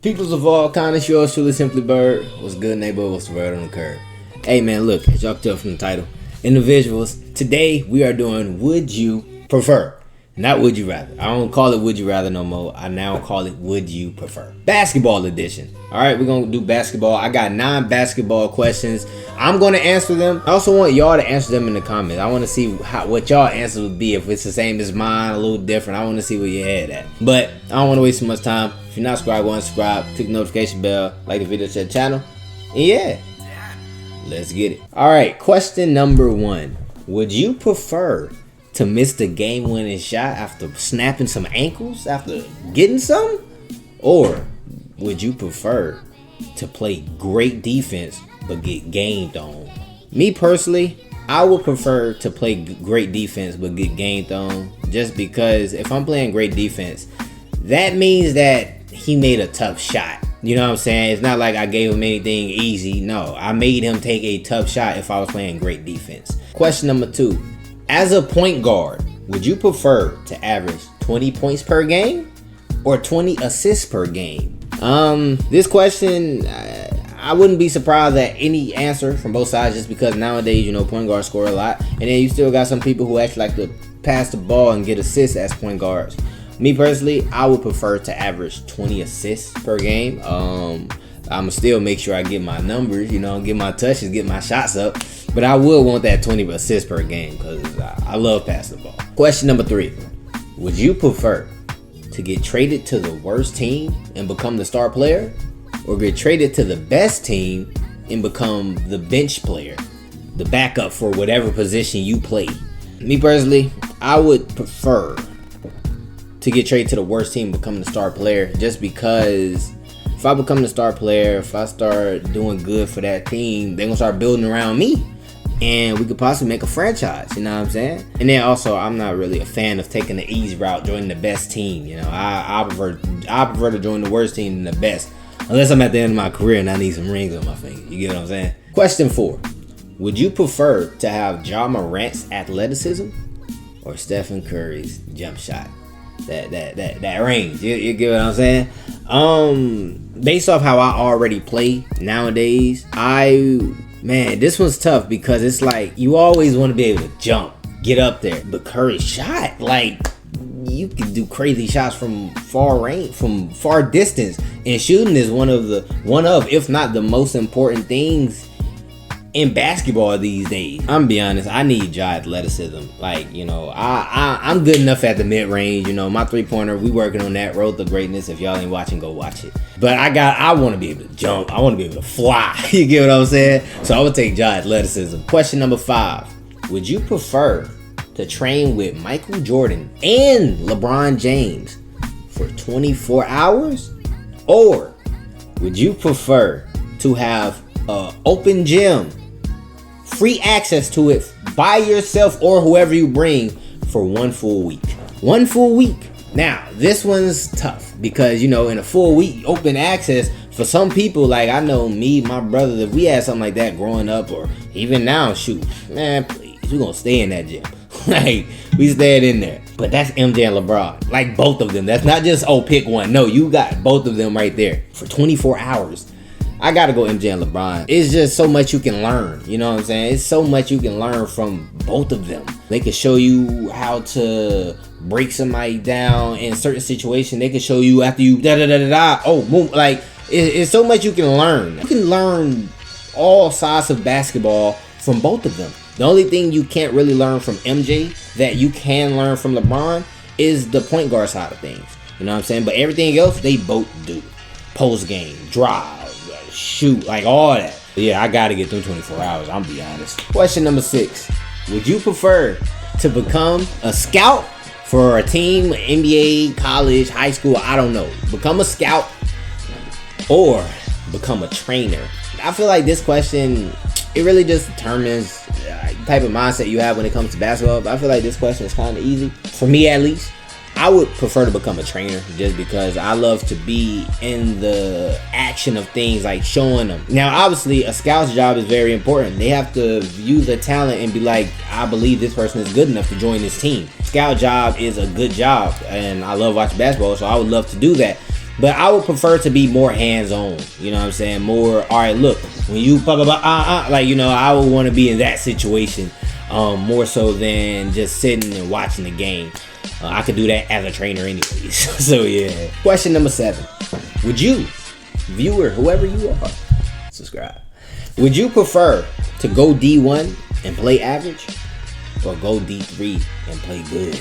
Peoples of all kinds, yours truly, Simply Bird. What's good, neighbor? What's the word on the curb? Hey, man, look, as y'all can tell from the title, individuals, today we are doing Would You Prefer? Not Would You Rather. I don't call it Would You Rather no more. I now call it Would You Prefer? Basketball edition. All right, we're going to do basketball. I got 9 basketball questions. I'm going to answer them. I also want y'all to answer them in the comments. I want to see what y'all answers would be. If it's the same as mine, a little different. I want to see where your head at. But I don't want to waste too much time. If you're not subscribed, go and subscribe. Click the notification bell. Like the video, share the channel. And yeah, let's get it. All right, question number 1. Would you prefer to miss the game-winning shot after snapping some ankles, after getting some? Or would you prefer to play great defense but get gamed on? Me personally, I would prefer to play great defense but get gamed on, just because if I'm playing great defense, that means that he made a tough shot. You know what I'm saying? It's not like I gave him anything easy. No, I made him take a tough shot if I was playing great defense. Question number 2. As a point guard, would you prefer to average 20 points per game or 20 assists per game? This question, I wouldn't be surprised at any answer from both sides, just because nowadays, you know, point guards score a lot. And then you still got some people who actually like to pass the ball and get assists as point guards. Me personally, I would prefer to average 20 assists per game. I'ma still make sure I get my numbers, you know, get my touches, get my shots up. But I would want that 20 assists per game because I love passing the ball. Question number 3. Would you prefer to get traded to the worst team and become the star player, or get traded to the best team and become the bench player, the backup for whatever position you play? Me personally, I would prefer to get traded to the worst team and become the star player, just because if I become the star player, if I start doing good for that team, they're gonna start building around me, and we could possibly make a franchise. You know what I'm saying? And then also, I'm not really a fan of taking the easy route, joining the best team. You know, I prefer to join the worst team than the best, unless I'm at the end of my career and I need some rings on my finger. You get what I'm saying? Question 4. Would you prefer to have Ja Morant's athleticism or Stephen Curry's jump shot? That range. You get what I'm saying? Based off how I already play nowadays, this one's tough, because it's like you always want to be able to jump, get up there. But Curry's shot, like, you can do crazy shots from far range, from far distance, and shooting is one of, if not the most important things in basketball these days. I'm gonna be honest, I need Ja athleticism. Like, you know, I'm good enough at the mid-range. You know, my 3-pointer, we working on that road to greatness. If y'all ain't watching, go watch it. But I want to be able to jump. I want to be able to fly. You get what I'm saying? So I would take Ja athleticism. Question number 5. Would you prefer to train with Michael Jordan and LeBron James for 24 hours? Or would you prefer to have an open gym, free access to it by yourself or whoever you bring, for 1 full week? 1 full week. Now, this one's tough because, you know, in a full week, open access, for some people, like I know me, my brother, if we had something like that growing up, or even now, shoot, man, please, we're going to stay in that gym. Like, we stayed in there. But that's MJ and LeBron. Like, both of them. That's not just, pick one. No, you got both of them right there for 24 hours. I gotta go MJ and LeBron. It's just so much you can learn. You know what I'm saying? It's so much you can learn from both of them. They can show you how to break somebody down in certain situations. They can show you after you oh, boom. Like, it's so much you can learn. You can learn all sides of basketball from both of them. The only thing you can't really learn from MJ that you can learn from LeBron is the point guard side of things. You know what I'm saying? But everything else, they both do. Post game, drive, shoot, like all that. But yeah, I gotta get through 24 hours, I'm be honest. Question number 6. Would you prefer to become a scout for a team, NBA, college, high school, I don't know, become a scout, or become a trainer? I feel like this question, it really just determines the type of mindset you have when it comes to basketball. But I feel like this question is kind of easy, for me at least. I would prefer to become a trainer, just because I love to be in the action of things, like showing them. Now, obviously, a scout's job is very important. They have to view the talent and be like, I believe this person is good enough to join this team. Scout job is a good job, and I love watching basketball, so I would love to do that. But I would prefer to be more hands-on. You know what I'm saying? More, all right, look, when you like, you know, I would want to be in that situation more so than just sitting and watching the game. I could do that as a trainer anyways. So yeah. Question number 7. Would you, viewer, whoever you are, subscribe. Would you prefer to go D1 and play average, or go D3 and play good?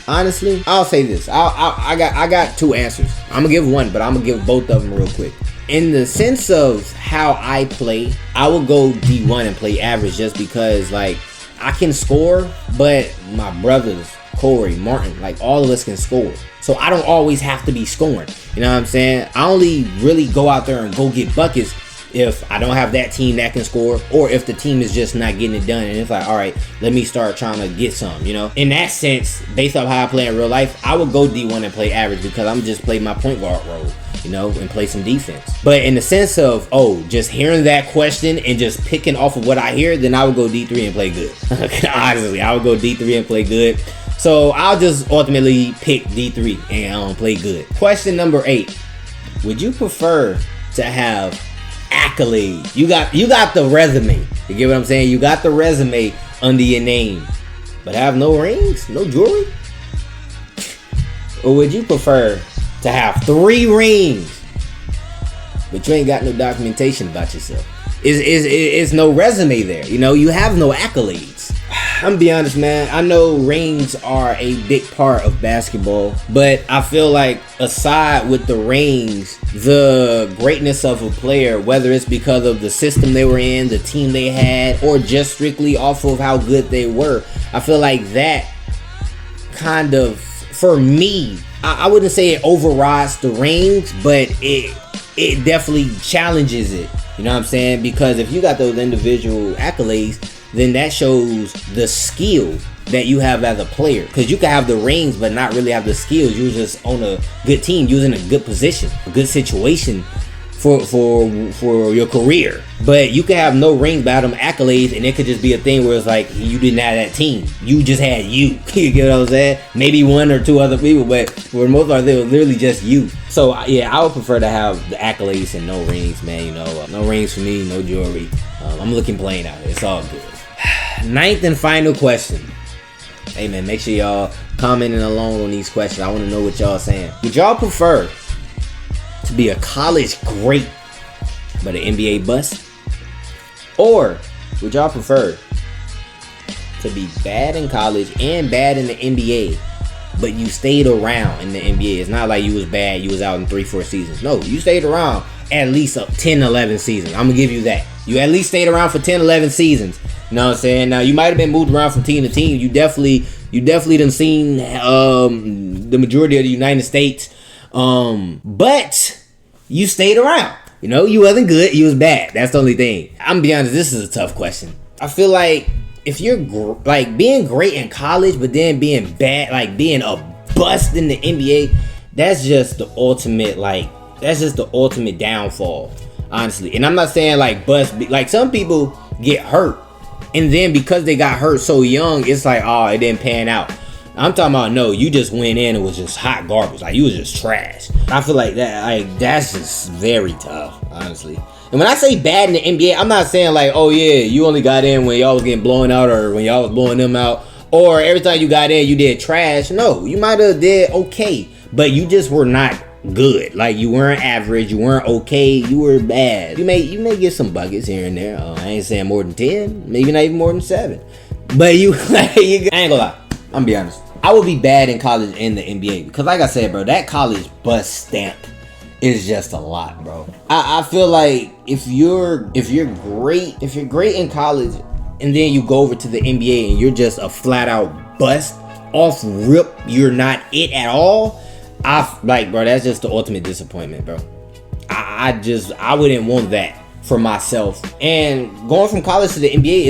Honestly, I'll say this. I got 2 answers. I'm gonna give one, but I'm gonna give both of them real quick. In the sense of how I play, I will go D1 and play average just because, like, I can score, but my brothers, Corey, Martin, like, all of us can score. So I don't always have to be scoring. You know what I'm saying? I only really go out there and go get buckets if I don't have that team that can score, or if the team is just not getting it done, and it's like, all right, let me start trying to get some, you know? In that sense, based off how I play in real life, I would go D1 and play average because I'm just play my point guard role, you know, and play some defense. But in the sense of, just hearing that question and just picking off of what I hear, then I would go D3 and play good. Honestly, I would go D3 and play good. So I'll just ultimately pick D3 and play good. Question number 8. Would you prefer to have accolades? You got the resume. You get what I'm saying? You got the resume under your name, but have no rings, no jewelry? Or would you prefer to have 3 rings, but you ain't got no documentation about yourself? It's no resume there. You know, you have no accolades. I'm gonna be honest, man. I know rings are a big part of basketball, but I feel like aside with the rings, the greatness of a player, whether it's because of the system they were in, the team they had, or just strictly off of how good they were, I feel like that kind of, for me, I wouldn't say it overrides the rings, but it definitely challenges it. You know what I'm saying? Because if you got those individual accolades, then that shows the skill that you have as a player. Because you can have the rings but not really have the skills. You're just on a good team, using a good position, a good situation for your career. But you can have no rings but have them accolades, and it could just be a thing where it's like you didn't have that team. You just had you. You get what I'm saying? Maybe 1 or 2 other people, but for the most part, they were literally just you. So yeah, I would prefer to have the accolades and no rings, man. You know, no rings for me, no jewelry. I'm looking plain out here. It's all good. 9th and final question. Hey man, make sure y'all commenting along on these questions. I want to know what y'all saying. Would y'all prefer to be a college great but an NBA bust? Or would y'all prefer to be bad in college and bad in the NBA, but you stayed around in the NBA? It's not like you was bad, you was out in 3-4 seasons. No, you stayed around at least 10-11 seasons. I'm gonna give you that. You at least stayed around for 10-11 seasons. You know what I'm saying? Now, you might have been moved around from team to team. You definitely done seen the majority of the United States. But you stayed around. You know, you wasn't good, you was bad. That's the only thing. I'm gonna be honest, this is a tough question. I feel like if you're like being great in college, but then being bad, like being a bust in the NBA, that's just the ultimate, downfall, honestly. And I'm not saying like bust, like some people get hurt, and then because they got hurt so young, it's like, oh, it didn't pan out. I'm talking about, no, you just went in and was just hot garbage. Like, you was just trash. I feel like that's just very tough, honestly. And when I say bad in the NBA, I'm not saying like, oh yeah, you only got in when y'all was getting blown out, or when y'all was blowing them out, or every time you got in you did trash. No, you might have did okay, but you just were not good. Like, you weren't average, you weren't okay, you were bad. You may get some buckets here and there. I ain't saying more than 10, maybe not even more than 7. But I ain't gonna lie, I'm gonna be honest. I would be bad in college and the NBA because, like I said, bro, that college bust stamp is just a lot, bro. I feel like if you're great in college and then you go over to the NBA and you're just a flat out bust off rip, you're not it at all. Bro, that's just the ultimate disappointment, bro. I wouldn't want that for myself. And going from college to the NBA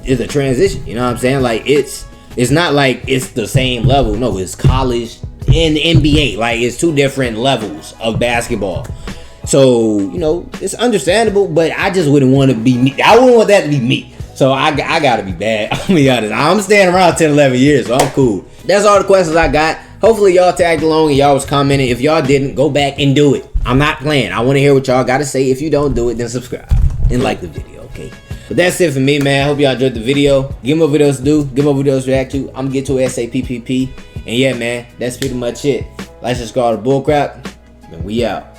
is a transition. You know what I'm saying? Like, it's not like it's the same level. No, it's college and the NBA. Like, it's 2 different levels of basketball. So, you know, it's understandable, but I just wouldn't want to be me. I wouldn't want that to be me. So I gotta be bad. I'll be honest. I'm staying around 10, 11 years, so I'm cool. That's all the questions I got. Hopefully y'all tagged along and y'all was commenting. If y'all didn't, go back and do it. I'm not playing. I want to hear what y'all got to say. If you don't do it, then subscribe and like the video, okay? But that's it for me, man. I hope y'all enjoyed the video. Give me more videos to do. Give me more videos to react to. I'm going to get to SAPPP. And yeah, man, that's pretty much it. Like, subscribe to Bullcrap, and we out.